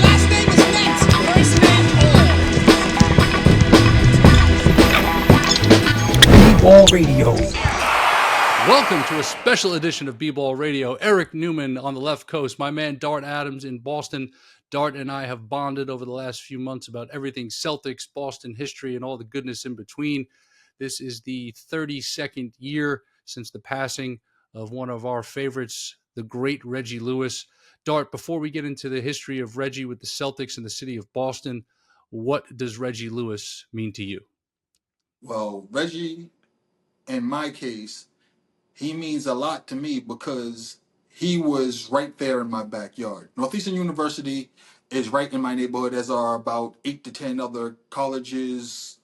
last name is next. First name B-Ball Radio. Welcome to a special edition of B-Ball Radio. Eric Newman on the left coast, my man Dart Adams in Boston. Dart and I have bonded over the last few months about everything Celtics, Boston history, and all the goodness in between. This is the 32nd year since the passing of one of our favorites, the great Reggie Lewis. Dart, before we get into the history of Reggie with the Celtics and the city of Boston, what does Reggie Lewis mean to you? Well, Reggie, in my case, he means a lot to me because he was right there in my backyard. Northeastern University is right in my neighborhood, as are about 8 to 10 other colleges,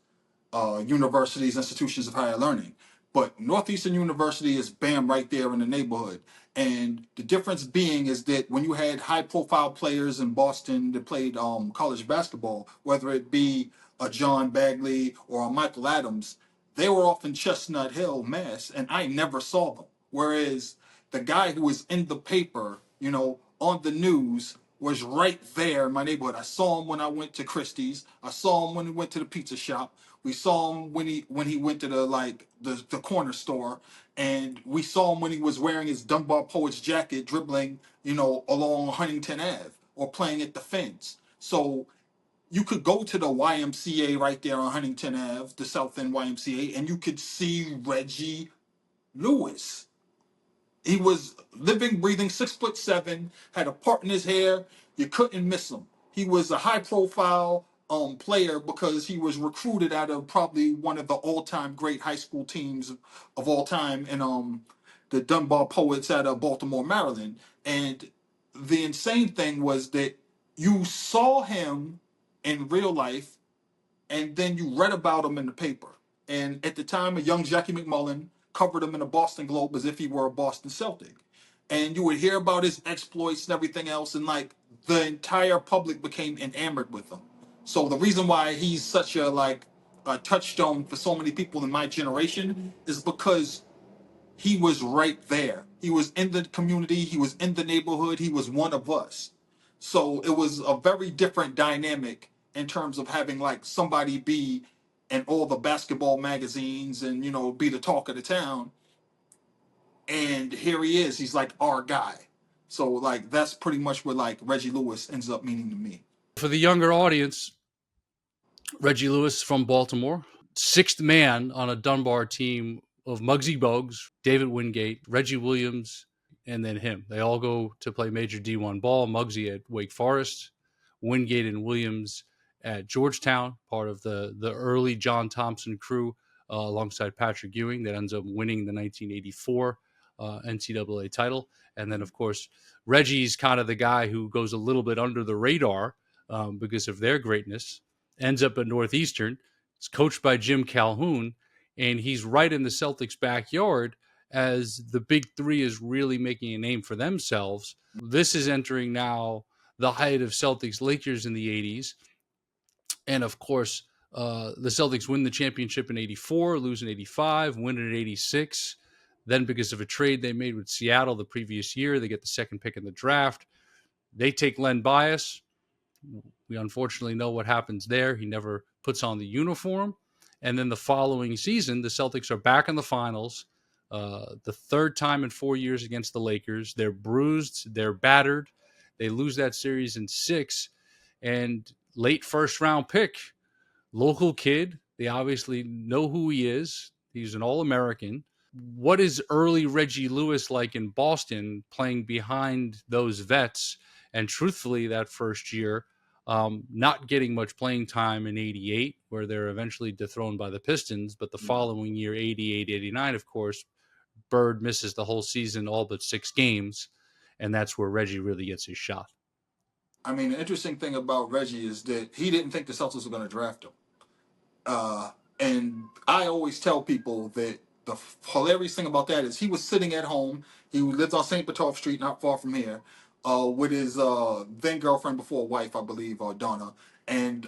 universities, institutions of higher learning. But Northeastern University is bam right there in the neighborhood. And the difference being is that when you had high profile players in Boston that played college basketball, whether it be a John Bagley or a Michael Adams, they were off in Chestnut Hill, Mass, and I never saw them. Whereas the guy who was in the paper, on the news, was right there in my neighborhood. I saw him when I went to Christie's. I saw him when he went to the pizza shop. We saw him when he went to the corner store, and we saw him when he was wearing his Dunbar Poets jacket, dribbling, along Huntington Ave or playing at the fence. So you could go to the YMCA right there on Huntington Ave, the South End YMCA, and you could see Reggie Lewis. He was living, breathing, 6'7", had a part in his hair. You couldn't miss him. He was a high profile player because he was recruited out of probably one of the all-time great high school teams of all time, and the Dunbar Poets out of Baltimore, Maryland. And the insane thing was that you saw him in real life, and then you read about him in the paper. And at the time, a young Jackie McMullen covered him in the Boston Globe as if he were a Boston Celtic. And you would hear about his exploits and everything else, and like the entire public became enamored with him. So the reason why he's such a touchstone for so many people in my generation is because he was right there. He was in the community, he was in the neighborhood, he was one of us. So it was a very different dynamic in terms of having like somebody be in all the basketball magazines and be the talk of the town. And here he is, he's like our guy. So like that's pretty much what like Reggie Lewis ends up meaning to me. For the younger audience, Reggie Lewis from Baltimore, sixth man on a Dunbar team of Muggsy Bogues, David Wingate, Reggie Williams, and then him. They all go to play major D1 ball. Muggsy at Wake Forest, Wingate and Williams at Georgetown, part of the early John Thompson crew, alongside Patrick Ewing, that ends up winning the 1984 NCAA title. And then, of course, Reggie's kind of the guy who goes a little bit under the radar because of their greatness. Ends up at Northeastern. It's coached by Jim Calhoun, and he's right in the Celtics' backyard as the big three is really making a name for themselves. This is entering now the height of Celtics Lakers in the 80s. And of course, the Celtics win the championship in 84, lose in 85, win it in 86. Then because of a trade they made with Seattle the previous year, they get the second pick in the draft. They take Len Bias. We unfortunately know what happens there. He never puts on the uniform. And then the following season, the Celtics are back in the finals, the third time in 4 years against the Lakers. They're bruised. They're battered. They lose that series in 6. And late first-round pick, local kid. They obviously know who he is. He's an All-American. What is early Reggie Lewis like in Boston playing behind those vets? And truthfully, that first year, not getting much playing time in 88, where they're eventually dethroned by the Pistons. But the following year, 88, 89, of course, Bird misses the whole season, all but 6 games. And that's where Reggie really gets his shot. I mean, the interesting thing about Reggie is that he didn't think the Celtics were going to draft him. And I always tell people that the hilarious thing about that is he was sitting at home. He lived on St. Petov Street, not far from here, with his then girlfriend before wife, I believe, Donna. And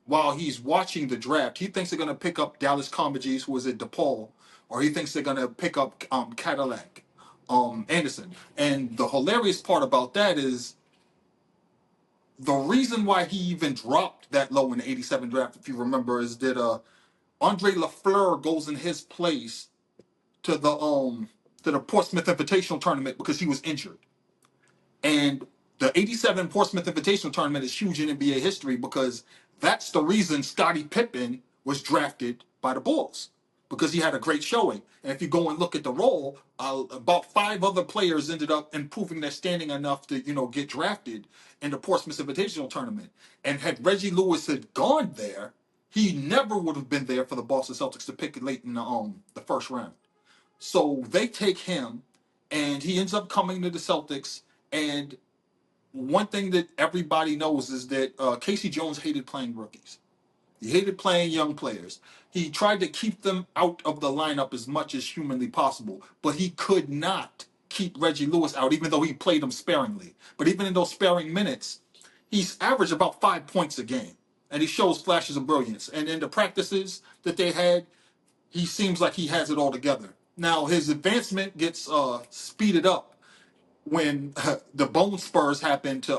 while he's watching the draft, he thinks they're going to pick up Dallas Combages, who was at DePaul, or he thinks they're going to pick up Cadillac. Anderson. And the hilarious part about that is the reason why he even dropped that low in the 87 draft, if you remember, is that Andre Lafleur goes in his place to the Portsmouth Invitational Tournament because he was injured. And the 87 Portsmouth Invitational Tournament is huge in NBA history because that's the reason Scottie Pippen was drafted by the Bulls, because he had a great showing. And if you go and look at the roll, about 5 other players ended up improving their standing enough to, get drafted in the Portsmouth Invitational Tournament. And had Reggie Lewis had gone there, he never would have been there for the Boston Celtics to pick it late in the first round. So they take him, and he ends up coming to the Celtics. And one thing that everybody knows is that Casey Jones hated playing rookies. He hated playing young players. He tried to keep them out of the lineup as much as humanly possible, but he could not keep Reggie Lewis out, even though he played him sparingly. But even in those sparing minutes, he's averaged about 5 points a game, and he shows flashes of brilliance. And in the practices that they had, he seems like he has it all together. Now, his advancement gets speeded up when the bone spurs happened to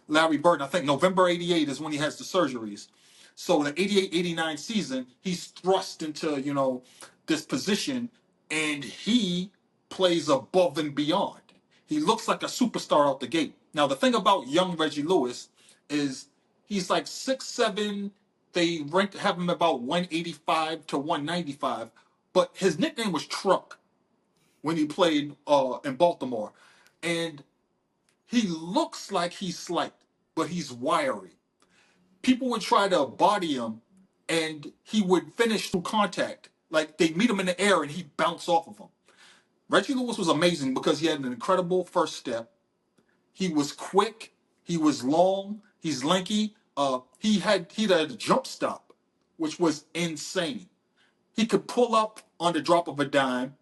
Larry Bird. I think November 88 is when he has the surgeries. So the 88-89 season, he's thrust into, this position, and he plays above and beyond. He looks like a superstar out the gate. Now, the thing about young Reggie Lewis is he's like 6'7". They have him about 185 to 195, but his nickname was Truck when he played in Baltimore. And he looks like he's slight, but he's wiry. People would try to body him, and he would finish through contact. Like, they'd meet him in the air, and he'd bounce off of him. Reggie Lewis was amazing because he had an incredible first step. He was quick. He was long. He's lanky. He had a jump stop, which was insane. He could pull up on the drop of a dime.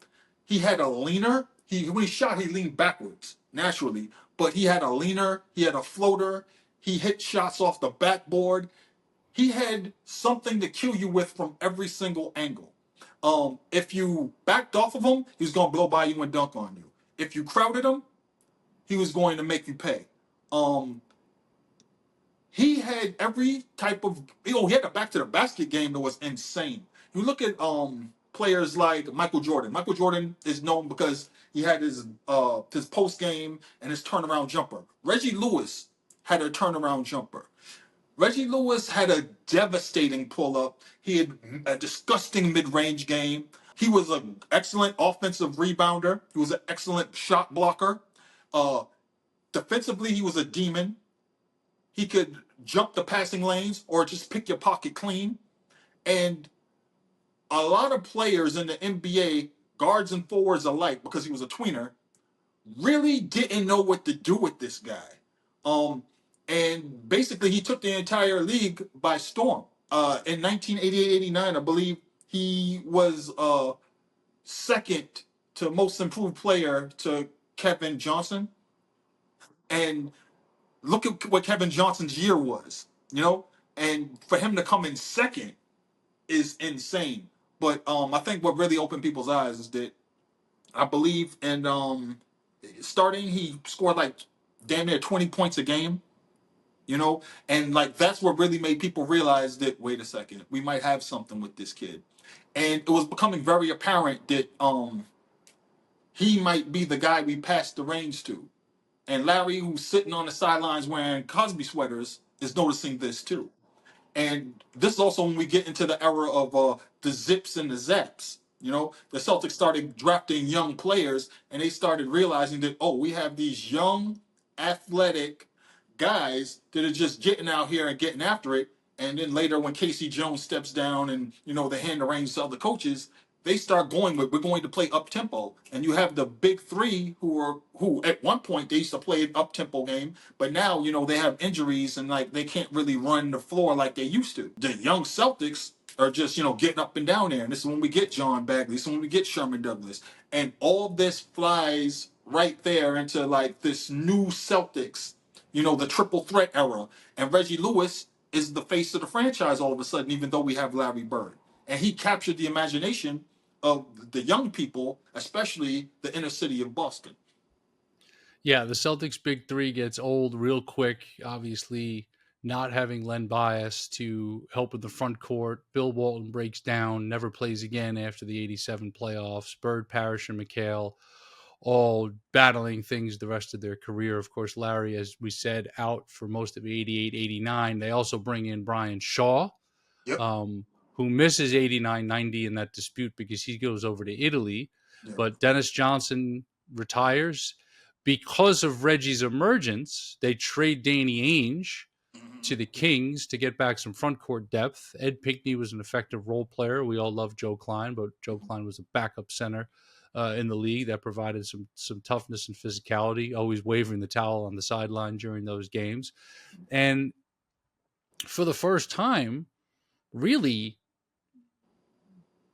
He had a leaner. When he shot, he leaned backwards naturally, but he had a leaner. He had a floater. He hit shots off the backboard. He had something to kill you with from every single angle. If you backed off of him, he was going to blow by you and dunk on you. If you crowded him, he was going to make you pay. He had every type of, he had a back to the basket game that was insane. You look at players like Michael Jordan. Michael Jordan is known because he had his post game and his turnaround jumper. Reggie Lewis had a turnaround jumper. Reggie Lewis had a devastating pull up. He had a disgusting mid range game. He was an excellent offensive rebounder. He was an excellent shot blocker. Defensively, he was a demon. He could jump the passing lanes or just pick your pocket clean. And a lot of players in the NBA, guards and forwards alike, because he was a tweener, really didn't know what to do with this guy. And basically, he took the entire league by storm. In 1988-89, I believe he was second to most improved player to Kevin Johnson. And look at what Kevin Johnson's year was, and for him to come in second is insane. But I think what really opened people's eyes is that I believe in starting, he scored like damn near 20 points a game, and like that's what really made people realize that, wait a second, we might have something with this kid. And it was becoming very apparent that he might be the guy we passed the reins to. And Larry, who's sitting on the sidelines wearing Cosby sweaters, is noticing this too. And this is also when we get into the era of the zips and the zaps. The Celtics started drafting young players, and they started realizing that, we have these young, athletic guys that are just getting out here and getting after it. And then later, when Casey Jones steps down and, they hand the reins to other coaches, they start going with, we're going to play up tempo. And you have the big three who at one point they used to play an up tempo game, but now, they have injuries and like they can't really run the floor like they used to. The young Celtics are just, getting up and down there. And this is when we get John Bagley. This is when we get Sherman Douglas. And all this flies right there into like this new Celtics, the triple threat era. And Reggie Lewis is the face of the franchise all of a sudden, even though we have Larry Bird. And he captured the imagination of the young people, especially the inner city of Boston. Yeah, the Celtics big three gets old real quick. Obviously, not having Len Bias to help with the front court. Bill Walton breaks down, never plays again after the 87 playoffs. Bird, Parrish, and McHale all battling things the rest of their career. Of course, Larry, as we said, out for most of 88, 89. They also bring in Brian Shaw, Yep. who misses 89, 90 in that dispute because he goes over to Italy. Yep. But Dennis Johnson retires. Because of Reggie's emergence, they trade Danny Ainge to the Kings to get back some front court depth. Ed Pinckney was an effective role player. We all love Joe Klein, but Joe Klein was a backup center in the league that provided some toughness and physicality, always waving the towel on the sideline during those games. And for the first time, really,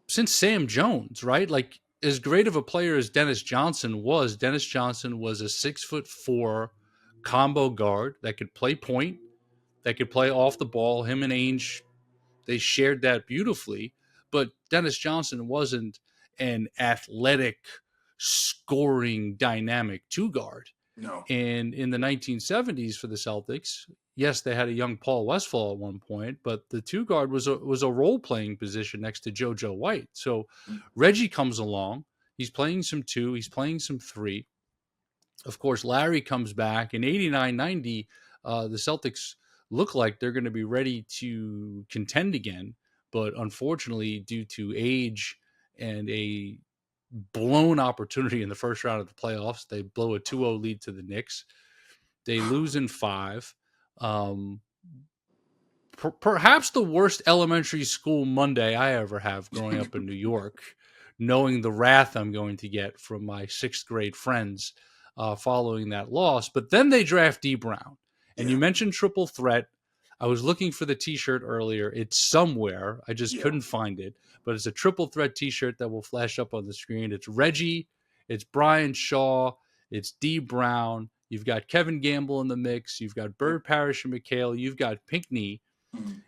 since Sam Jones, right? Like, as great of a player as Dennis Johnson was a 6'4" combo guard that could play point, that could play off the ball. Him and Ainge, they shared that beautifully. But Dennis Johnson wasn't an athletic, scoring, dynamic two guard. No. And in the 1970s for the Celtics, yes, they had a young Paul Westphal at one point, but the two guard was a role playing position next to JoJo White. So Reggie comes along. He's playing some two. He's playing some three. Of course, Larry comes back. In 89, 90, the Celtics look like they're going to be ready to contend again. But unfortunately, due to age and a blown opportunity in the first round of the playoffs, they blow a 2-0 lead to the Knicks. They lose in 5. Perhaps the worst elementary school Monday I ever have growing up in New York, knowing the wrath I'm going to get from my 6th grade friends following that loss. But then they draft D. Brown. And you mentioned triple threat. I was looking for the T-shirt earlier. It's somewhere. I just couldn't find it. But it's a triple threat T-shirt that will flash up on the screen. It's Reggie. It's Brian Shaw. It's D. Brown. You've got Kevin Gamble in the mix. You've got Bird, Parrish, and McHale. You've got Pinckney.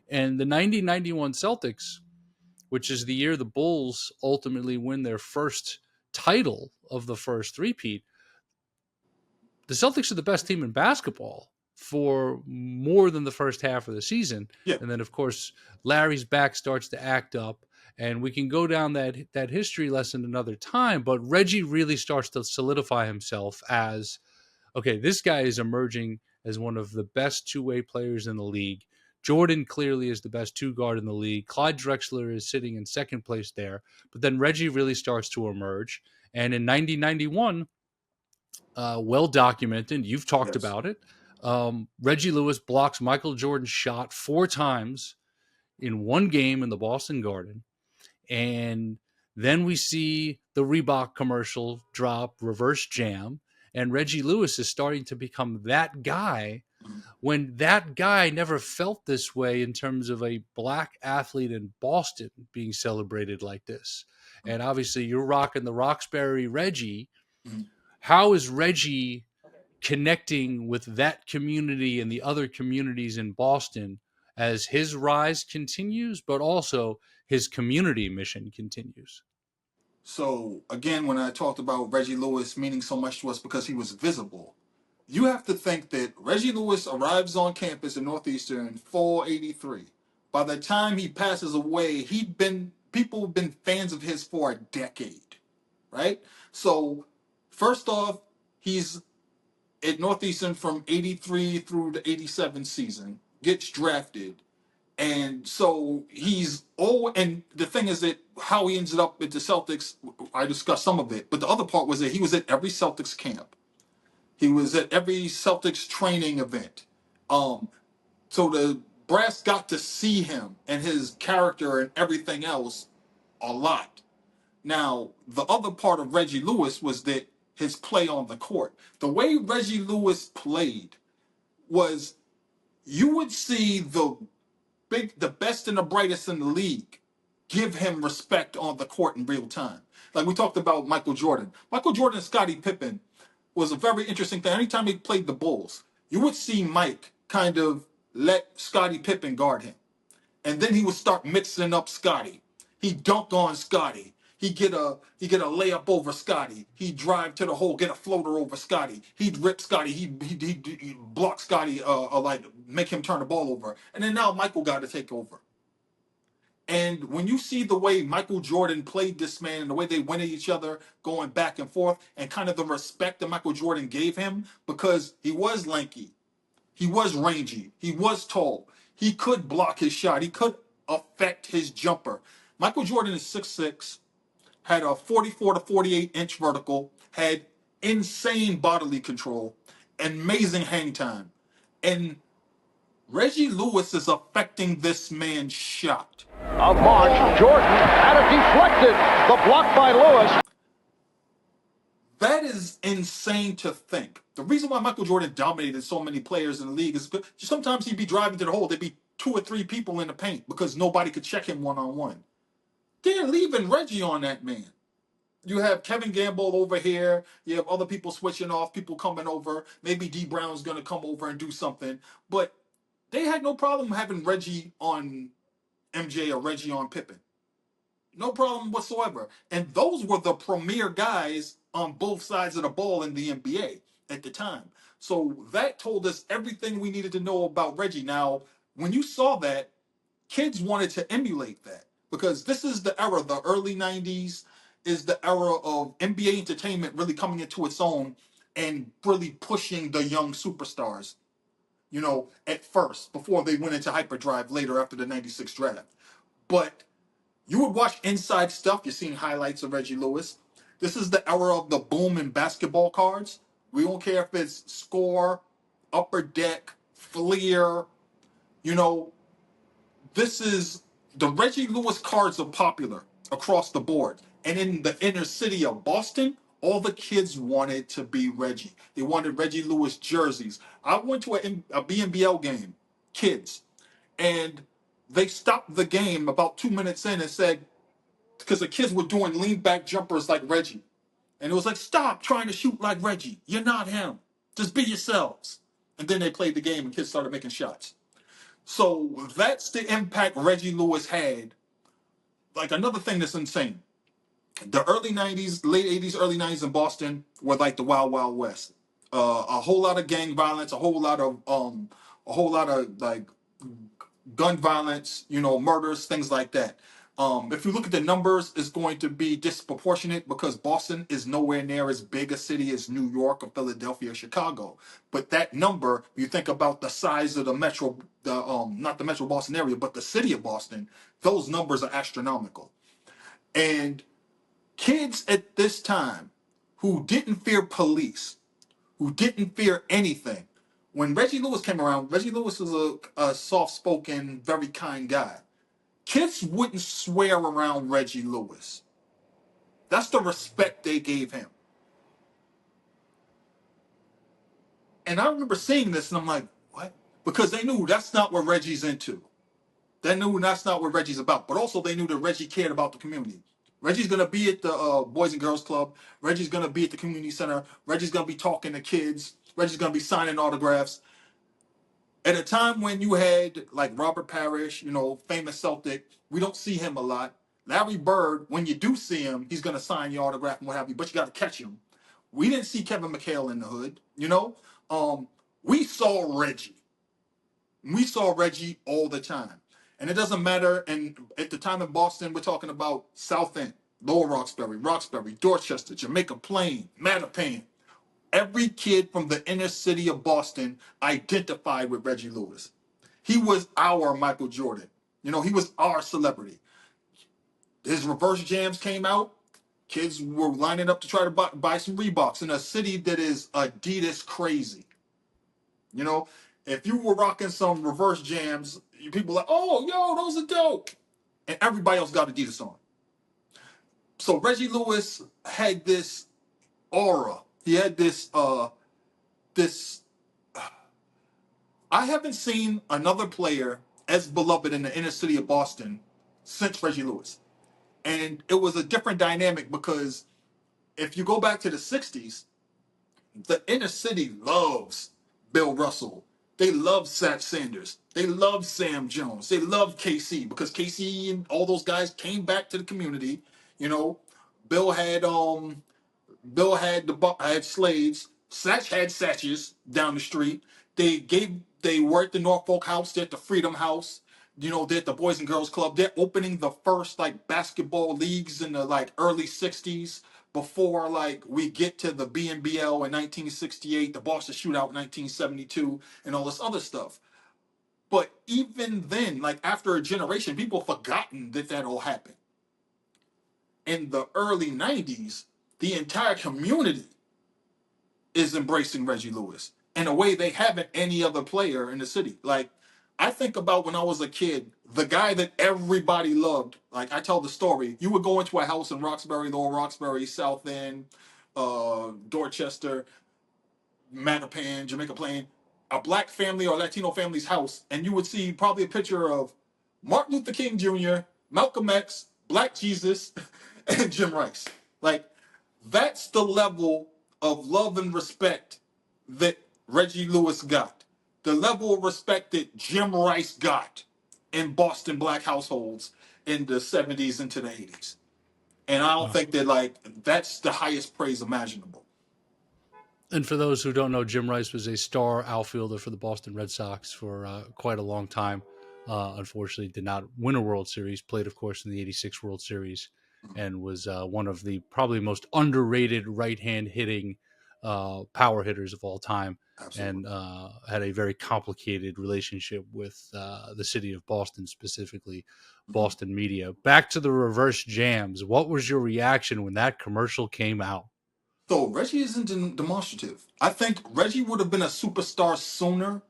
And the 90-91 Celtics, which is the year the Bulls ultimately win their first title of the first three-peat, the Celtics are the best team in basketball for more than the first half of the season. Yeah. And then, of course, Larry's back starts to act up. And we can go down that history lesson another time. But Reggie really starts to solidify himself as, okay, this guy is emerging as one of the best two-way players in the league. Jordan clearly is the best two guard in the league. Clyde Drexler is sitting in second place there. But then Reggie really starts to emerge. And in 90-91, well documented, you've talked about it, Reggie Lewis blocks Michael Jordan's shot 4 times in one game in the Boston Garden. And then we see the Reebok commercial drop, Reverse Jam. And Reggie Lewis is starting to become that guy when that guy never felt this way in terms of a black athlete in Boston being celebrated like this. And obviously you're rocking the Roxbury Reggie. How is Reggie connecting with that community and the other communities in Boston as his rise continues, but also his community mission continues? So, again, when I talked about Reggie Lewis meaning so much to us because he was visible, you have to think that Reggie Lewis arrives on campus in Northeastern in 483. By the time he passes away, people have been fans of his for a decade, right? So, first off, he's at Northeastern from 83 through the 87 season, gets drafted. And so and the thing is that how he ended up at the Celtics, I discussed some of it, but the other part was that he was at every Celtics camp. He was at every Celtics training event. So the brass got to see him and his character and everything else a lot. Now, the other part of Reggie Lewis was that his play on the court. The way Reggie Lewis played was you would see the best and the brightest in the league give him respect on the court in real time. Like we talked about Michael Jordan. Michael Jordan and Scottie Pippen was a very interesting thing. Anytime he played the Bulls, you would see Mike kind of let Scottie Pippen guard him. And then he would start mixing up Scottie. He dunked on Scottie. He get a layup over Scotty. He'd drive to the hole, get a floater over Scotty. He'd rip Scotty. He'd block Scotty, like make him turn the ball over. And then now Michael got to take over. And when you see the way Michael Jordan played this man and the way they went at each other, going back and forth, and kind of the respect that Michael Jordan gave him, because he was lanky, he was rangy, he was tall, he could block his shot, he could affect his jumper. Michael Jordan is 6'6", had a 44 to 48 inch vertical, had insane bodily control, amazing hang time. And Reggie Lewis is affecting this man's shot. Of March, Jordan had it deflected. The block by Lewis. That is insane to think. The reason why Michael Jordan dominated so many players in the league is because sometimes he'd be driving to the hole. There'd be 2 or 3 people in the paint because nobody could check him one-on-one. They're leaving Reggie on that man. You have Kevin Gamble over here. You have other people switching off, people coming over. Maybe D Brown's going to come over and do something. But they had no problem having Reggie on MJ or Reggie on Pippen. No problem whatsoever. And those were the premier guys on both sides of the ball in the NBA at the time. So that told us everything we needed to know about Reggie. Now, when you saw that, kids wanted to emulate that because this is the era, the early 90s is the era of NBA entertainment really coming into its own and really pushing the young superstars, at first, before they went into hyperdrive later after the 96 draft. But you would watch inside stuff. You're seeing highlights of Reggie Lewis. This is the era of the boom in basketball cards. We don't care if it's Score, Upper Deck, Fleer. This is the Reggie Lewis cards are popular across the board. And in the inner city of Boston, all the kids wanted to be Reggie. They wanted Reggie Lewis jerseys. I went to a BNBL game, kids, and they stopped the game about 2 minutes in and said, because the kids were doing lean back jumpers like Reggie. And it was like, stop trying to shoot like Reggie. You're not him. Just be yourselves. And then they played the game and kids started making shots. So that's the impact Reggie Lewis had. Like another thing that's insane. The early 90s, late 80s, early 90s in Boston were like the Wild Wild West. A whole lot of gang violence, a whole lot of like gun violence, murders, things like that. If you look at the numbers, it's going to be disproportionate because Boston is nowhere near as big a city as New York or Philadelphia or Chicago. But that number, you think about the size of the metro, not the metro Boston area, but the city of Boston, those numbers are astronomical. And kids at this time who didn't fear police, who didn't fear anything, when Reggie Lewis came around, Reggie Lewis was a soft-spoken, very kind guy. Kids wouldn't swear around Reggie Lewis. That's the respect they gave him. And I remember seeing this and I'm like, what? Because they knew that's not what Reggie's into. They knew that's not what Reggie's about. But also they knew that Reggie cared about the community. Reggie's going to be at the Boys and Girls Club. Reggie's going to be at the community center. Reggie's going to be talking to kids. Reggie's going to be signing autographs. At a time when you had like Robert Parrish, famous Celtic, we don't see him a lot. Larry Bird, when you do see him, he's going to sign your autograph and what have you, but you got to catch him. We didn't see Kevin McHale in the hood, We saw Reggie. We saw Reggie all the time. And it doesn't matter. And at the time in Boston, we're talking about South End, Lower Roxbury, Dorchester, Jamaica Plain, Mattapan. Every kid from the inner city of Boston identified with Reggie Lewis. He was our Michael Jordan. He was our celebrity. His reverse jams came out. Kids were lining up to try to buy some Reeboks in a city that is Adidas crazy. If you were rocking some reverse jams, people were like, oh, yo, those are dope. And everybody else got Adidas on. So Reggie Lewis had this aura. He had this. I haven't seen another player as beloved in the inner city of Boston since Reggie Lewis. And it was a different dynamic because if you go back to the 60s, the inner city loves Bill Russell. They love Sat Sanders. They love Sam Jones. They love KC because KC and all those guys came back to the community, Bill had had slaves. Satch had Satches down the street. They were at the Norfolk House. They're at the Freedom House. They're at the Boys and Girls Club. They're opening the first like basketball leagues in the like early '60s before like we get to the BNBL in 1968, the Boston Shootout in 1972, and all this other stuff. But even then, like after a generation, people have forgotten that all happened. In the early '90s, the entire community is embracing Reggie Lewis in a way they haven't any other player in the city. Like, I think about when I was a kid, the guy that everybody loved. Like, I tell the story. You would go into a house in Roxbury, Lower Roxbury, South End, Dorchester, Mattapan, Jamaica Plain, a black family or Latino family's house, and you would see probably a picture of Martin Luther King Jr., Malcolm X, Black Jesus, and Jim Rice. Like, that's the level of love and respect that Reggie Lewis got. The level of respect that Jim Rice got in Boston black households in the 70s into the 80s. And I don't think that, like, that's the highest praise imaginable. And for those who don't know, Jim Rice was a star outfielder for the Boston Red Sox for quite a long time. Unfortunately, did not win a World Series. Played, of course, in the '86 World Series, and was one of the probably most underrated right-hand hitting power hitters of all time. Absolutely. And had a very complicated relationship with the city of Boston, specifically Boston media. Back to the reverse jams. What was your reaction when that commercial came out? So Reggie isn't demonstrative. I think Reggie would have been a superstar sooner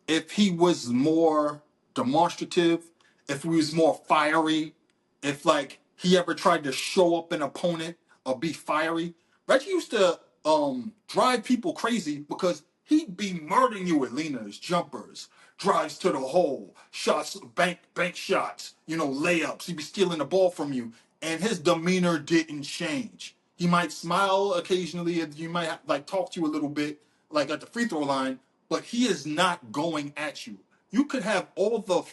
if he was more demonstrative, if he was more fiery, if like he ever tried to show up an opponent or be fiery. Reggie used to drive people crazy because he'd be murdering you with leaners, jumpers, drives to the hole, shots, bank shots, layups. He'd be stealing the ball from you, and his demeanor didn't change. He might smile occasionally, and you might like talk to you a little bit, like at the free throw line, but he is not going at you. You could have all the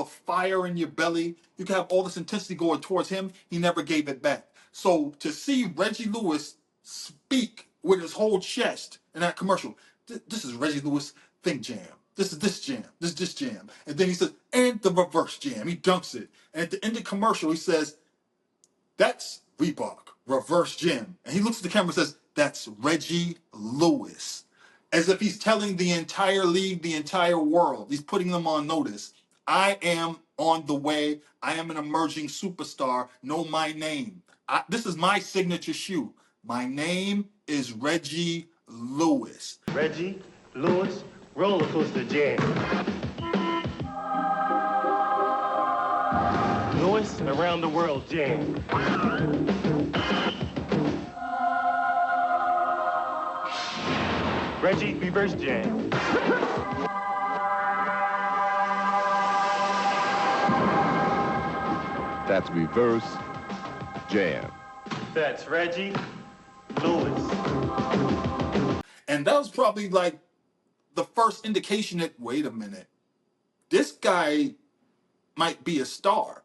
fire in your belly. You could have all this intensity going towards him. He never gave it back. So to see Reggie Lewis speak with his whole chest in that commercial, this is Reggie Lewis Think Jam. This is this jam. This is this jam. And then he says, and the reverse jam. He dunks it. And at the end of the commercial, he says, that's Reebok, reverse jam. And he looks at the camera and says, that's Reggie Lewis. As if he's telling the entire league, the entire world. He's putting them on notice. I am on the way. I am an emerging superstar. Know my name. This is my signature shoe. My name is Reggie Lewis. Reggie Lewis, roller coaster jam. Lewis, around the world jam. Reggie, reverse jam. That's reverse jam. That's Reggie Lewis. And that was probably like the first indication that, wait a minute, this guy might be a star.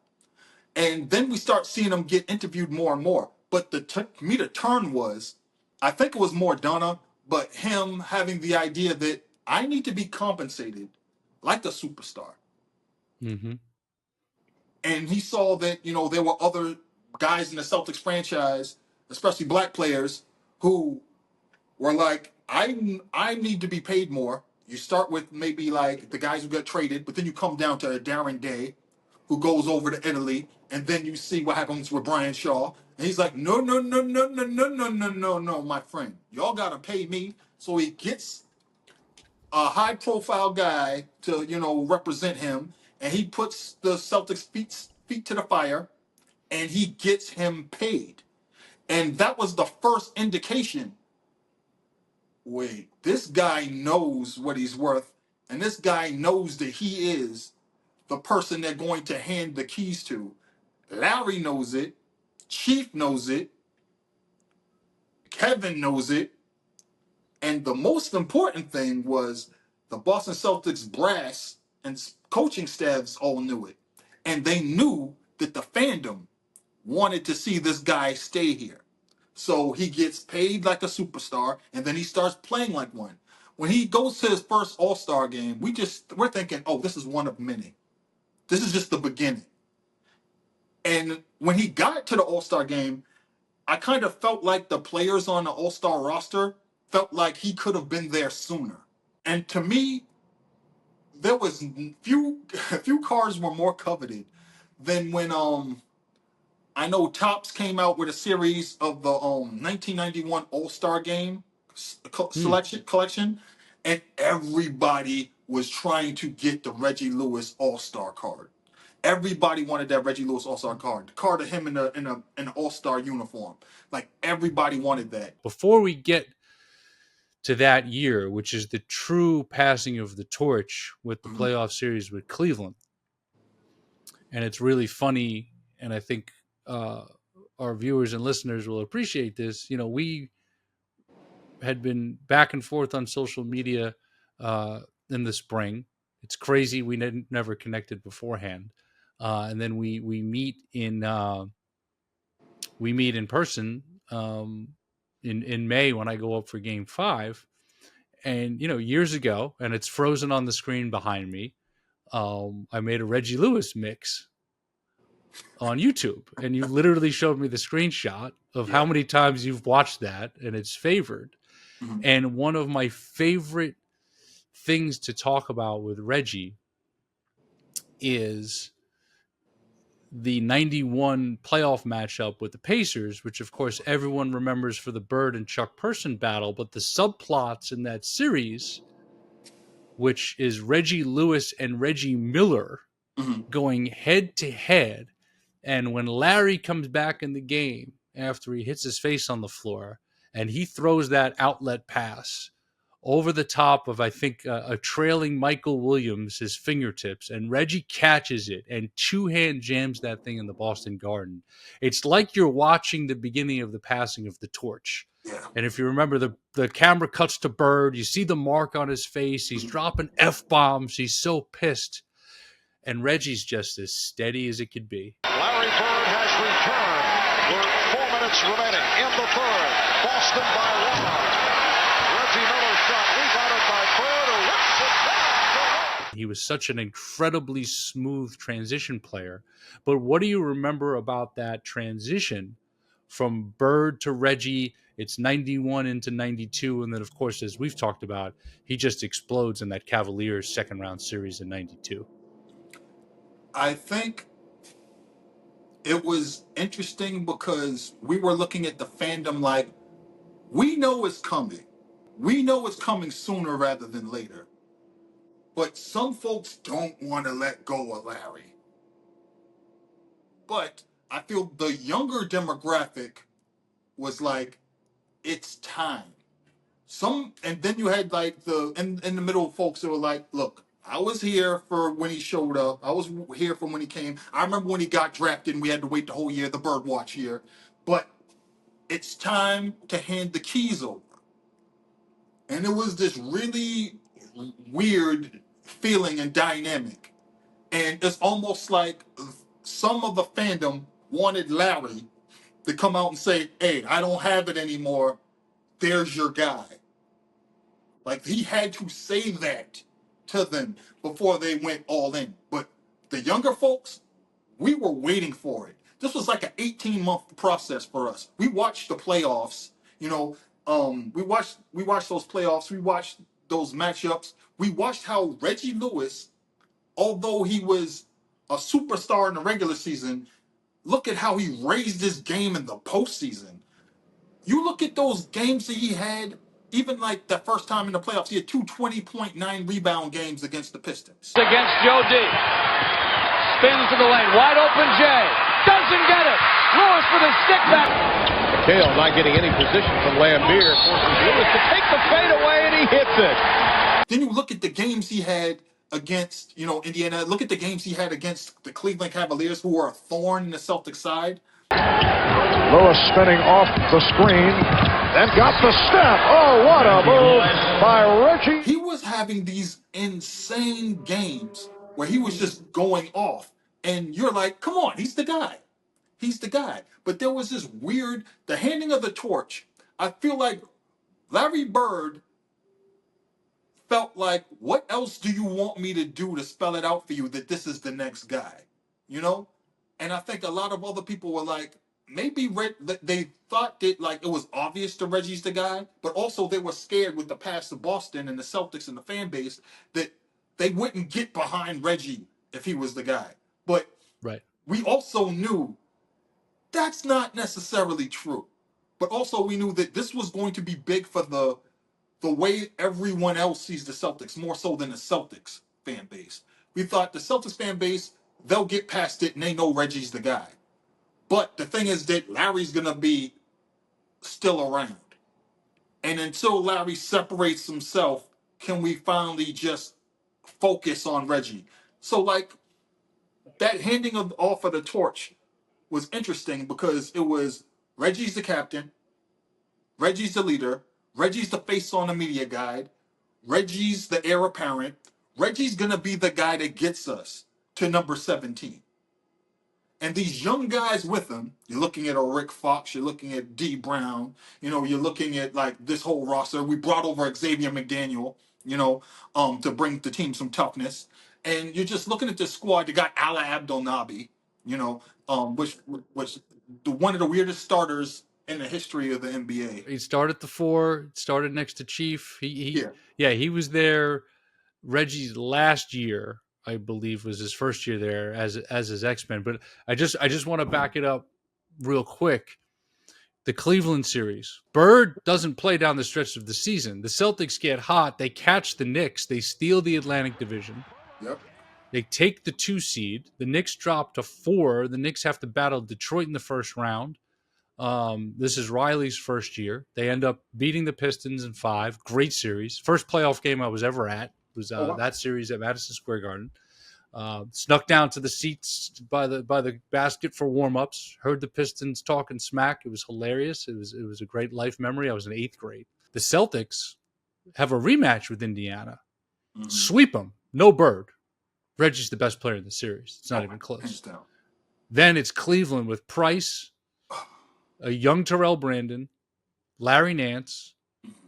And then we start seeing him get interviewed more and more. But the turn was, I think it was more Donna, but him having the idea that I need to be compensated like a superstar. Mm-hmm. And he saw that, there were other guys in the Celtics franchise, especially black players, who were like, I need to be paid more. You start with maybe like the guys who got traded, but then you come down to Darren Day, who goes over to Italy, and then you see what happens with Brian Shaw. And he's like, no, my friend. Y'all got to pay me. So he gets a high-profile guy to, represent him, and he puts the Celtics feet to the fire, and he gets him paid. And that was the first indication. Wait, this guy knows what he's worth, and this guy knows that he is the person they're going to hand the keys to. Larry knows it. Chief knows it. Kevin knows it. And the most important thing was the Boston Celtics brass and coaching staffs all knew it. And they knew that the fandom wanted to see this guy stay here. So he gets paid like a superstar, and then he starts playing like one. When he goes to his first All-Star game, we're thinking, oh, this is one of many. This is just the beginning. And when he got to the All-Star game, I kind of felt like the players on the All-Star roster felt like he could have been there sooner. And to me, there was few cars were more coveted than when I know Topps came out with a series of the 1991 All-Star Game selection collection, and everybody was trying to get the Reggie Lewis All-Star card. Everybody wanted that Reggie Lewis All-Star card, the card of him in an All-Star uniform. Like everybody wanted that. Before we get to that year, which is the true passing of the torch with the playoff series with Cleveland, and it's really funny, and I think our viewers and listeners will appreciate this. You know, we had been back and forth on social media in the spring. It's crazy we never connected beforehand, and then we meet in person in May when I go up for Game 5. And you know, years ago, and it's frozen on the screen behind me. I made a Reggie Lewis mix on YouTube, and you literally showed me the screenshot of how many times you've watched that, and it's favored. Mhm. And one of my favorite things to talk about with Reggie is the 91 playoff matchup with the Pacers, which of course everyone remembers for the Bird and Chuck Person battle, but the subplots in that series, which is Reggie Lewis and Reggie Miller going head to head. And when Larry comes back in the game after he hits his face on the floor and he throws that outlet pass over the top of, I think, a trailing Michael Williams, his fingertips, and Reggie catches it and two-hand jams that thing in the Boston Garden. It's like you're watching the beginning of the passing of the torch. Yeah. And if you remember, the camera cuts to Bird. You see the mark on his face. He's dropping F-bombs. He's so pissed. And Reggie's just as steady as it could be. Larry Bird has returned with 4 minutes remaining in the third. Boston by 1. Reggie Miller shot rebounded by Bird, who rips it down. He was such an incredibly smooth transition player. But what do you remember about that transition from Bird to Reggie? It's 91 into 92. And then, of course, as we've talked about, he just explodes in that Cavaliers second round series in 92. I think it was interesting because we were looking at the fandom like, we know it's coming. We know it's coming sooner rather than later. But some folks don't want to let go of Larry. But I feel the younger demographic was like, it's time. And then you had like in the middle folks that were like, look, I was here for when he showed up. I was here for when he came. I remember when he got drafted and we had to wait the whole year, the Birdwatch year. But it's time to hand the keys over. And it was this really weird feeling and dynamic. And it's almost like some of the fandom wanted Larry to come out and say, hey, I don't have it anymore. There's your guy. Like, he had to say that to them before they went all in. But the younger folks, we were waiting for it. This was like an 18-month process for us. We watched the playoffs, we watched those playoffs. We watched those matchups. We watched how Reggie Lewis, although he was a superstar in the regular season, look at how he raised his game in the postseason. You look at those games that he had, even like the first time in the playoffs, he had 20.9 rebound games against the Pistons. Against Joe D. Spins to the lane. Wide open Jay. Doesn't get it. Lewis with a stick back. McHale not getting any position from Lambeer. Forces Lewis to take the fade away, and he hits it. Then you look at the games he had against, Indiana. Look at the games he had against the Cleveland Cavaliers, who were a thorn in the Celtics side. Lewis spinning off the screen, then got the step. Oh, what a move by Reggie. He was having these insane games where he was just going off. And you're like, come on, he's the guy. he's the guy. But there was this weird, the handing of the torch. I feel like Larry Bird felt like, what else do you want me to do to spell it out for you that this is the next guy? You know? And I think a lot of other people were like, maybe they thought that like it was obvious to Reggie's the guy, but also they were scared with the past of Boston and the Celtics and the fan base that they wouldn't get behind Reggie if he was the guy. But Right. we also knew that's not necessarily true. But also we knew that this was going to be big for the way everyone else sees the Celtics, more so than the Celtics fan base. We thought the Celtics fan base, they'll get past it and they know Reggie's the guy. But the thing is that Larry's going to be still around. And until Larry separates himself, can we finally just focus on Reggie? So, like, that handing off of the torch was interesting because it was Reggie's the captain, Reggie's the leader, Reggie's the face on the media guide, Reggie's the heir apparent. Reggie's going to be the guy that gets us to number 17. And these young guys with him, you're looking at a Rick Fox, you're looking at D. Brown, you're looking at like this whole roster. We brought over Xavier McDaniel, to bring the team some toughness. And you're just looking at this squad. You got Ala Abdel Nabi, which one of the weirdest starters in the history of the NBA. He started the 4, started next to Chief. He was there. Reggie's last year, I believe, was his first year there as his X-Men. But I just want to back it up real quick. The Cleveland series. Bird doesn't play down the stretch of the season. The Celtics get hot. They catch the Knicks. They steal the Atlantic Division. Yep. They take the 2 seed. The Knicks drop to 4. The Knicks have to battle Detroit in the first round. This is Riley's first year. They end up beating the Pistons in 5. Great series. First playoff game I was ever at was that series at Madison Square Garden. Snuck down to the seats by the basket for warm-ups. Heard the Pistons talking smack. It was hilarious. It was a great life memory. I was in 8th grade. The Celtics have a rematch with Indiana. Mm-hmm. Sweep them. No Bird. Reggie's the best player in the series. It's not even close. Then it's Cleveland with Price, a young Terrell Brandon, Larry Nance,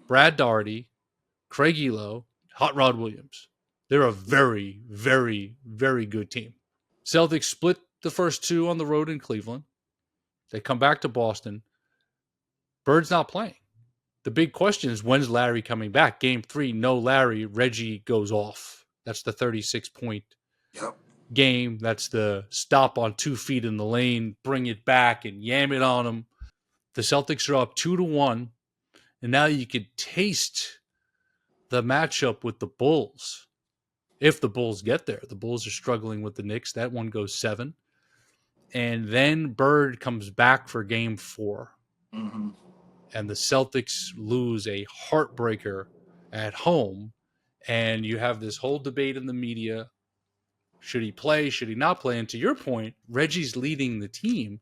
Brad Daugherty, Craig Elo, Hot Rod Williams. They're a very, very, very good team. Celtics split the first 2 on the road in Cleveland. They come back to Boston. Bird's not playing. The big question is, when's Larry coming back? Game 3, no Larry. Reggie goes off. That's the 36-point game. That's the stop on 2 feet in the lane, bring it back and yam it on him. The Celtics are up 2-1, and now you could taste the matchup with the Bulls. If the Bulls get there. The Bulls are struggling with the Knicks. That one goes 7. And then Bird comes back for game 4. Mm-hmm. And the Celtics lose a heartbreaker at home. And you have this whole debate in the media. Should he play? Should he not play? And to your point, Reggie's leading the team.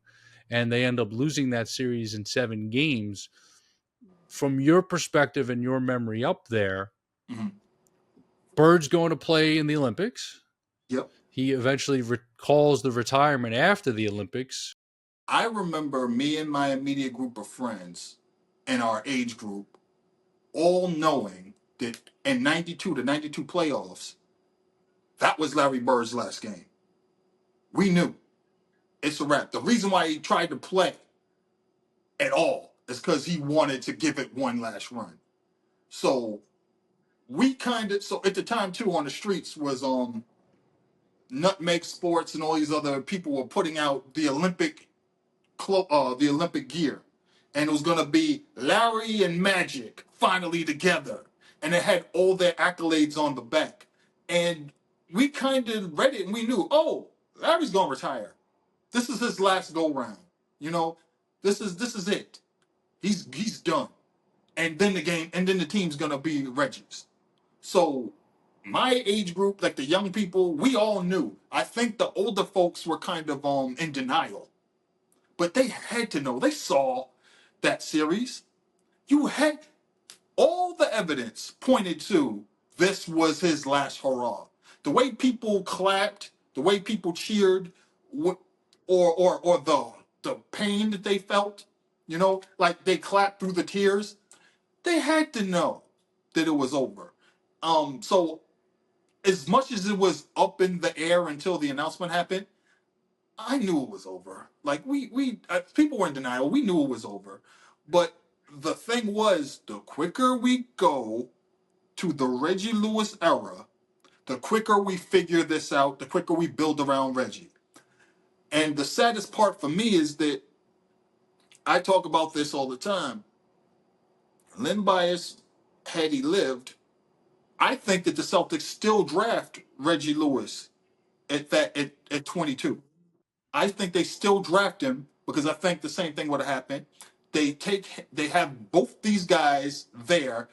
And they end up losing that series in 7 games. From your perspective and your memory up there, mm-hmm. Bird's going to play in the Olympics. Yep. He eventually calls the retirement after the Olympics. I remember me and my immediate group of friends in our age group all knowing that in 92, the 92 playoffs, that was Larry Bird's last game. We knew. It's a wrap. The reason why he tried to play at all is because he wanted to give it one last run. So at the time too on the streets was Nutmeg Sports and all these other people were putting out the Olympic gear, and it was gonna be Larry and Magic finally together, and it had all their accolades on the back, and we kind of read it and we knew, oh, Larry's gonna retire. This is his last go round. This is it. He's done, and then the team's gonna be Reggie's. So my age group, like the young people, we all knew. I think the older folks were kind of in denial. But they had to know. They saw that series. You had all the evidence pointed to this was his last hurrah. The way people clapped, the way people cheered, or the pain that they felt, like they clapped through the tears. They had to know that it was over. So as much as it was up in the air until the announcement happened, I knew it was over. Like people were in denial. We knew it was over. But the thing was, the quicker we go to the Reggie Lewis era, the quicker we figure this out, the quicker we build around Reggie. And the saddest part for me is that I talk about this all the time. Len Bias, had he lived, I think that the Celtics still draft Reggie Lewis at 22. I think they still draft him because I think the same thing would have happened. They have both these guys there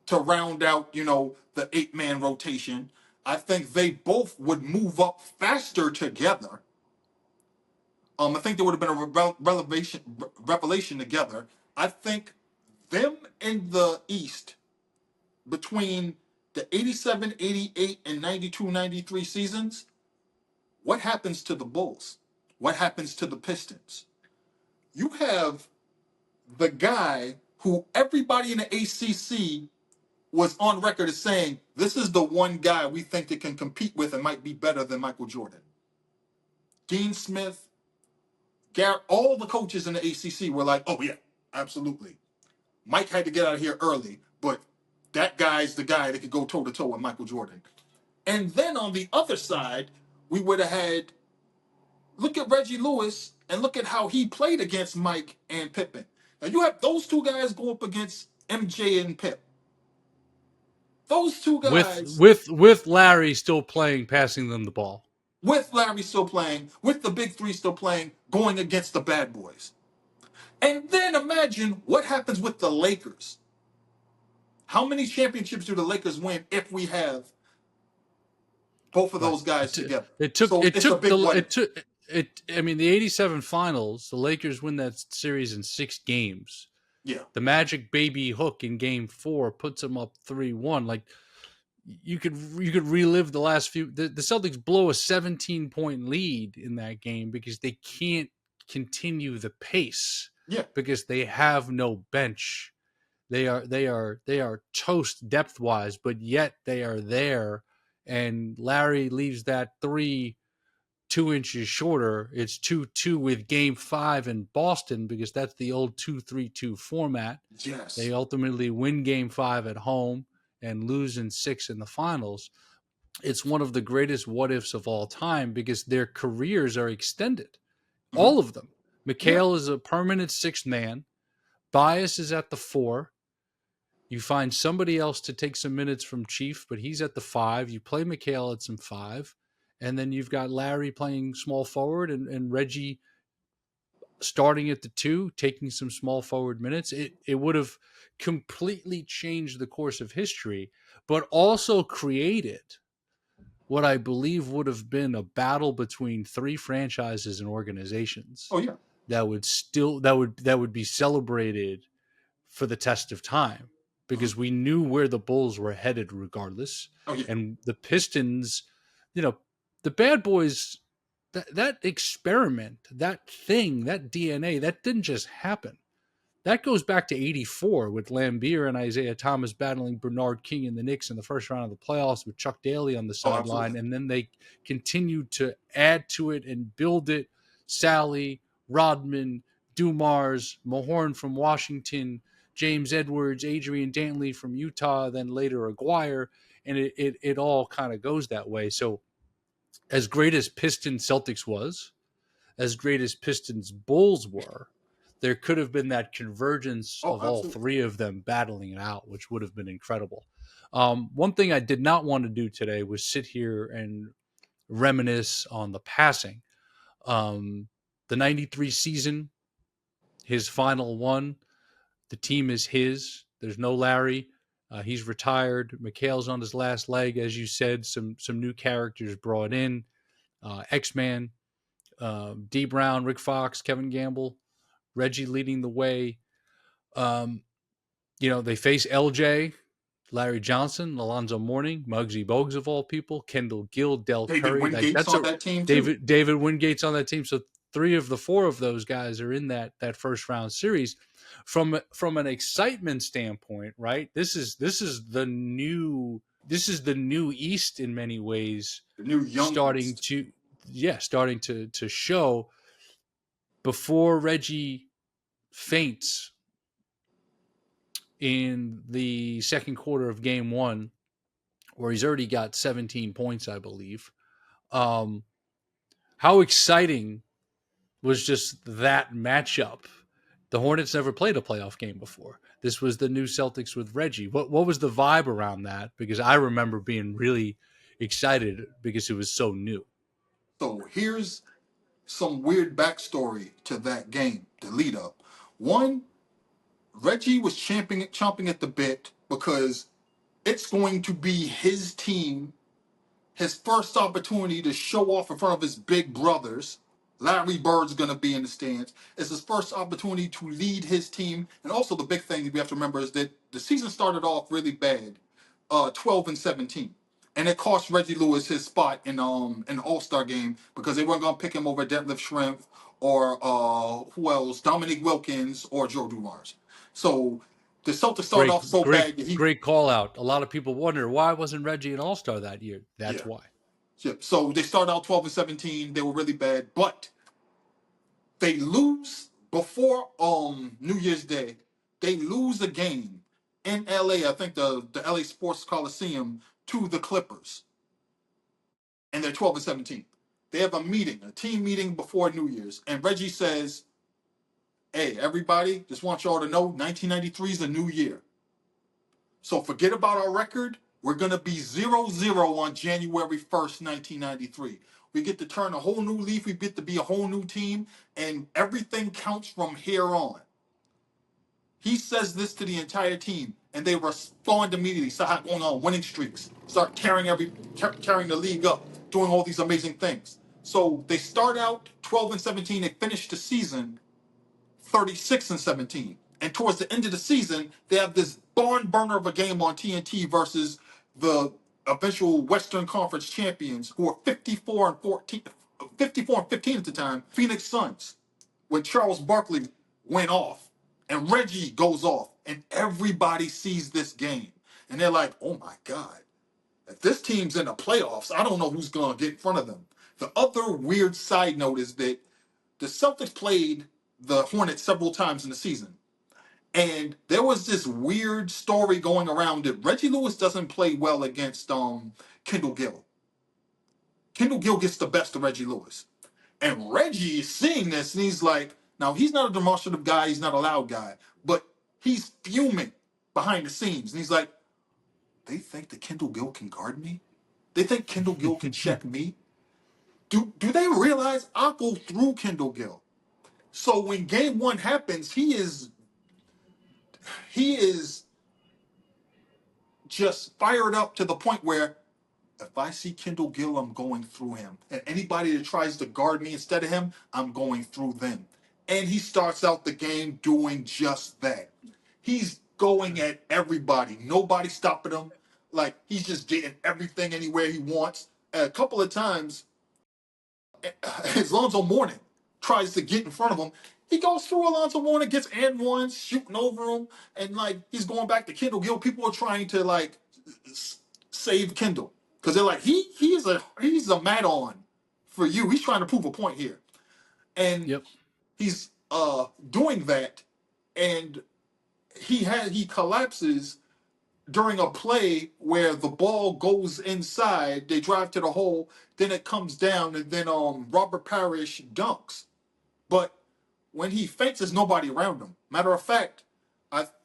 to round out, the 8-man rotation. I think they both would move up faster together. I think there would have been a revelation together. I think them in the East between the 87, 88, and 92, 93 seasons, what happens to the Bulls? What happens to the Pistons? You have the guy who everybody in the ACC was on record as saying, this is the one guy we think that can compete with and might be better than Michael Jordan. Dean Smith, Garrett, all the coaches in the ACC were like, oh yeah, absolutely. Mike had to get out of here early, but that guy's the guy that could go toe-to-toe with Michael Jordan. And then on the other side, we would have had, look at Reggie Lewis and look at how he played against Mike and Pippen. Now you have those two guys go up against MJ and Pip. Those two guys with Larry still playing, passing them the ball. With Larry still playing, with the big three still playing, going against the bad boys. And then imagine what happens with the Lakers. How many championships do the Lakers win if we have both of those guys together? I mean, the 87 finals, the Lakers win that series in 6 games. Yeah. The Magic baby hook in game 4 puts them up 3-1. Like, you could relive the last few. The Celtics blow a 17-point lead in that game because they can't continue the pace. Yeah. Because they have no bench. They are toast depth wise, but yet they are there. And Larry leaves that 3 2 inches shorter. It's 2-2 with game 5 in Boston because that's the old 2-3-2 format. Yes. They ultimately win game 5 at home and lose in 6 in the finals. It's one of the greatest what ifs of all time because their careers are extended. Mm-hmm. All of them. McHale is a permanent 6th man. Bias is at the 4. You find somebody else to take some minutes from Chief, but he's at the 5. You play McHale at some 5. And then you've got Larry playing small forward and Reggie starting at the 2, taking some small forward minutes. It would have completely changed the course of history, but also created what I believe would have been a battle between 3 franchises and organizations. Oh yeah. That would be celebrated for the test of time because we knew where the Bulls were headed regardless. Oh, yeah. And the Pistons, the bad boys, that experiment, that thing, that DNA, that didn't just happen. That goes back to 84 with Lambeer and Isaiah Thomas battling Bernard King and the Knicks in the first round of the playoffs with Chuck Daly on the sideline. And then they continued to add to it and build it. Sally, Rodman, Dumars, Mahorn from Washington, James Edwards, Adrian Dantley from Utah, then later Aguirre. And it all kind of goes that way. So as great as Pistons Celtics was, as great as Pistons Bulls were, there could have been that convergence of all 3 of them battling it out, which would have been incredible. One thing I did not want to do today was sit here and reminisce on the passing. The 93 season, his final one, the team is his. There's no Larry. He's retired. McHale's on his last leg, as you said. Some new characters brought in. X-Man, D. Brown, Rick Fox, Kevin Gamble, Reggie leading the way. They face LJ, Larry Johnson, Alonzo Mourning, Muggsy Bogues of all people, Kendall Gill, Del David Curry. Wingate's on that team David Wingate's on that team. So 3 of the 4 of those guys are in that first round series. From an excitement standpoint, right? This is the new East in many ways, The new young starting East. to show before Reggie faints in the second quarter of game 1, where he's already got 17 points, I believe. How exciting was just that matchup? The Hornets never played a playoff game before. This was the new Celtics with Reggie. What was the vibe around that? Because I remember being really excited because it was so new. So here's some weird backstory to that game, the lead up. One, Reggie was chomping at the bit because it's going to be his team, his first opportunity to show off in front of his big brothers. Larry Bird's going to be in the stands. It's his first opportunity to lead his team. And also the big thing we have to remember is that the season started off really bad, 12-17. And it cost Reggie Lewis his spot in an All-Star game because they weren't going to pick him over Detlef Schrempf or who else? Dominique Wilkins or Joe Dumars. So the Celtics started off so bad that Great call out. A lot of people wonder why wasn't Reggie an All-Star that year. That's why. Yeah. So they started out 12-17. They were really bad, but they lose before New Year's Day. They lose a game in LA, I think the LA Sports Coliseum, to the Clippers. And they're 12-17. They have a team meeting before New Year's, and Reggie says, "Hey, everybody, just want y'all to know 1993 is a new year. So forget about our record. We're going to be 0-0 on January 1st, 1993. We get to turn a whole new leaf. We get to be a whole new team, and everything counts from here on." He says this to the entire team, and they respond immediately. Start going on winning streaks. Start carrying the league up, doing all these amazing things. So they start out 12-17. They finish the season 36-17. And towards the end of the season, they have this barn burner of a game on TNT versus the eventual Western Conference champions, who are 54-15 at the time, Phoenix Suns, when Charles Barkley went off and Reggie goes off, and everybody sees this game. And they're like, oh my God, if this team's in the playoffs, I don't know who's going to get in front of them. The other weird side note is that the Celtics played the Hornets several times in the season. And there was this weird story going around that Reggie Lewis doesn't play well against Kendall Gill. Kendall Gill gets the best of Reggie Lewis. And Reggie is seeing this, and he's like, now he's not a demonstrative guy, he's not a loud guy, but he's fuming behind the scenes. And he's like, they think that Kendall Gill can guard me? They think Kendall Gill can check me? Do they realize I'll go through Kendall Gill? So when game 1 happens, he is just fired up to the point where if I see Kendall Gill, I'm going through him. And anybody that tries to guard me instead of him, I'm going through them. And he starts out the game doing just that. He's going at everybody. Nobody stopping him. Like, he's just getting everything anywhere he wants. A couple of times, as Alonzo Mourning tries to get in front of him, he goes through Alonzo Mourning, gets and ones, shooting over him, and like he's going back to Kendall Gill. People are trying to like save Kendall because they're like he's a mat on for you. He's trying to prove a point here, and he's doing that, and he collapses during a play where the ball goes inside, they drive to the hole, then it comes down, and then Robert Parrish dunks. But when he faints, there's nobody around him. Matter of fact,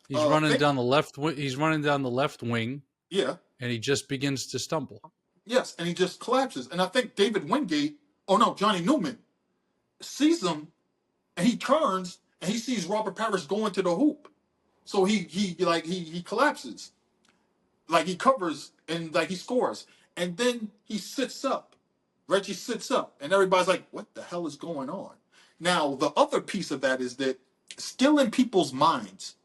he's running down the left. He's running down the left wing. Yeah, and he just begins to stumble. Yes, and he just collapses. And I think Johnny Newman sees him, and he turns and he sees Robert Parrish going to the hoop. So he collapses. Like he covers and like he scores. And then he sits up. Reggie sits up. And everybody's like, what the hell is going on? Now, the other piece of that is that still in people's minds,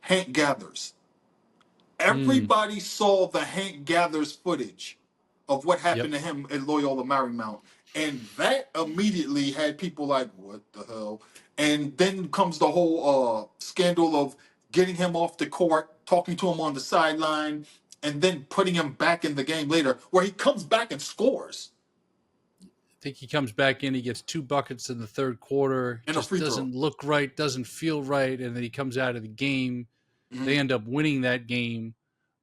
Hank Gathers. Everybody saw the Hank Gathers footage of what Yep. happened to him at Loyola Marymount. And that immediately had people like, what the hell? And then comes the whole scandal of getting him off the court, talking to him on the sideline, and then putting him back in the game later, where he comes back and scores I think he comes back in, he gets 2 buckets in the third quarter, in a just free throw. doesn't look right, doesn't feel right, and then he comes out of the game. Mhm. They end up winning that game.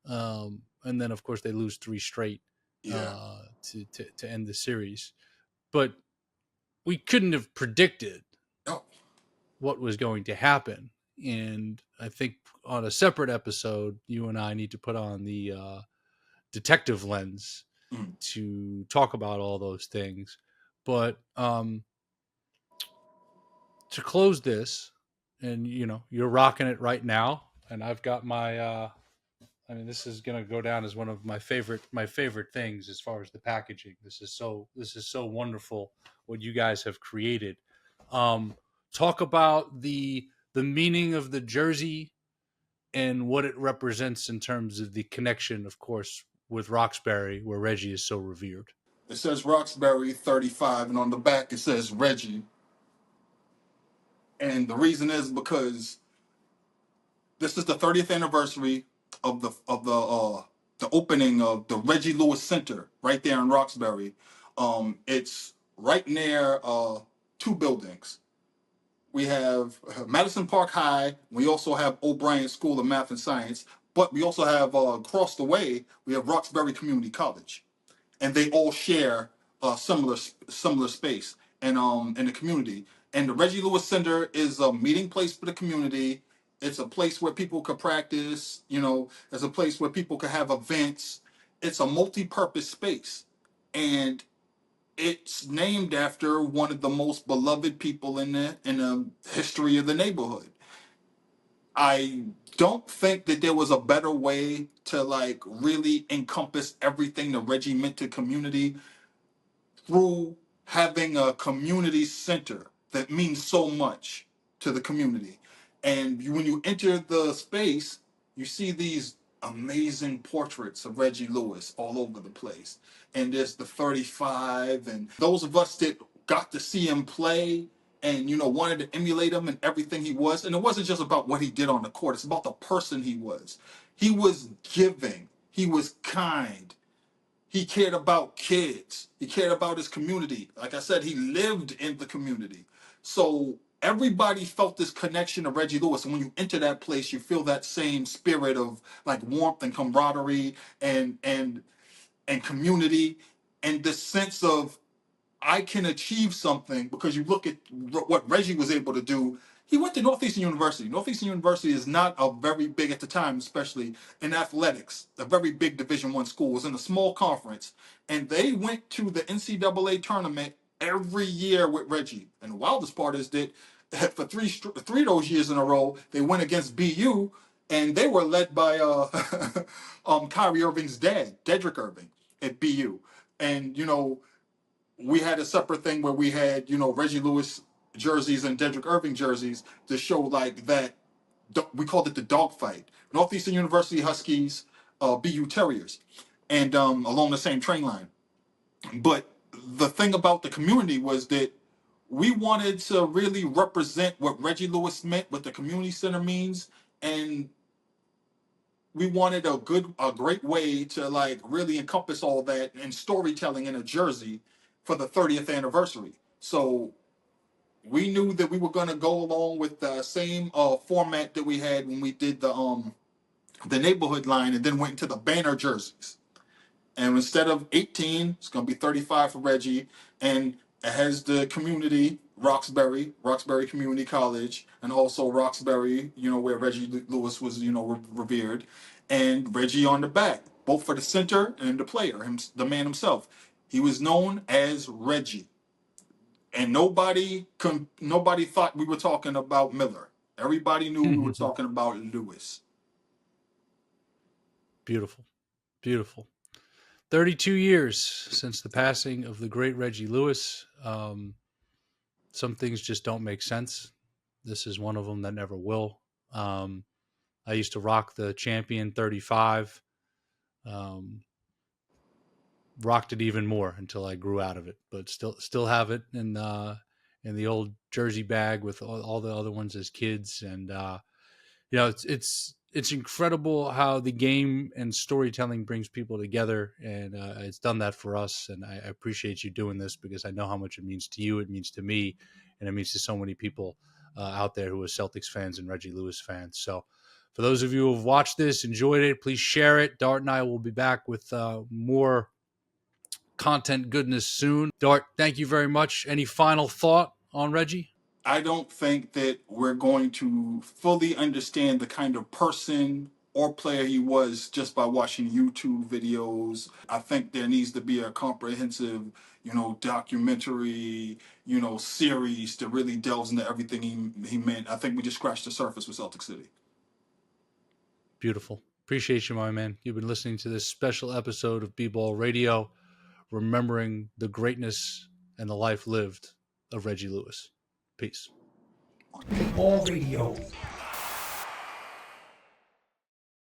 And then, of course, they lose 3 straight Yeah. to end the series. But we couldn't have predicted Oh, what was going to happen. And I think on a separate episode, you and I need to put on the detective lens mm. to talk about all those things. But to close this, and you're rocking it right now, and I've got my I mean, this is going to go down as one of my favorite things as far as the packaging. This is so wonderful what you guys have created. Talk about the meaning of the jersey and what it represents in terms of the connection, of course, with Roxbury, where Reggie is so revered. It says Roxbury 35, and on the back it says Reggie. And the reason is because this is the 30th anniversary of the opening of the Reggie Lewis Center right there in Roxbury. It's right near 2 buildings. We have Madison Park High. We also have O'Brien School of Math and Science. But we also have across the way we have Roxbury Community College, and they all share a similar space and in the community. And the Reggie Lewis Center is a meeting place for the community. It's a place where people could practice. It's a place where people could have events. It's a multi-purpose space, and it's named after one of the most beloved people in the history of the neighborhood. I don't think that there was a better way to like really encompass everything that Reggie meant to community through having a community center that means so much to the community. And when you enter the space, you see these amazing portraits of Reggie Lewis all over the place. And there's the 35, and those of us that got to see him play and wanted to emulate him and everything he was. And it wasn't just about what he did on the court, it's about the person he was. He was giving, he was kind, he cared about kids. He cared about his community. Like I said, he lived in the community. So everybody felt this connection to Reggie Lewis. And when you enter that place, you feel that same spirit of like warmth and camaraderie and community and this sense of I can achieve something because you look at what Reggie was able to do. He went to Northeastern University. Northeastern University is not a very big at the time, especially in athletics, a very big Division I school. It was in a small conference, and they went to the NCAA tournament every year with Reggie. And the wildest part is that for three of those years in a row, they went against BU, and they were led by Kyrie Irving's dad, Dedrick Irving, at BU. And we had a separate thing where we had, Reggie Lewis jerseys and Dedrick Irving jerseys to show like that. We called it the dogfight. Northeastern University Huskies, BU Terriers, and along the same train line. But the thing about the community was that we wanted to really represent what Reggie Lewis meant, what the community center means, and we wanted a great way to like really encompass all that and storytelling in a jersey for the 30th anniversary. So we knew that we were going to go along with the same format that we had when we did the neighborhood line and then went into the banner jerseys. And instead of 18, it's going to be 35 for Reggie. And it has the community, Roxbury Community College, and also Roxbury, where Reggie Lewis was, revered. And Reggie on the back, both for the center and the player, the man himself. He was known as Reggie. And nobody thought we were talking about Miller. Everybody knew we were talking about Lewis. Beautiful. Beautiful. 32 years since the passing of the great Reggie Lewis. Some things just don't make sense. This is one of them that never will. I used to rock the Champion 35. rocked it even more until I grew out of it. But still have it in the old jersey bag with all the other ones as kids. And it's incredible how the game and storytelling brings people together, and it's done that for us. And I appreciate you doing this because I know how much it means to you, it means to me, and it means to so many people out there who are Celtics fans and Reggie Lewis fans. So for those of you who have watched this, enjoyed it, please share it. Dart and I will be back with more content goodness soon. Dart, thank you very much. Any final thought on Reggie? I don't think that we're going to fully understand the kind of person or player he was just by watching YouTube videos. I think there needs to be a comprehensive, documentary, series that really delves into everything he meant. I think we just scratched the surface with Celtic City. Beautiful. Appreciate you, my man. You've been listening to this special episode of B-Ball Radio, remembering the greatness and the life lived of Reggie Lewis. Peace. Ball Radio.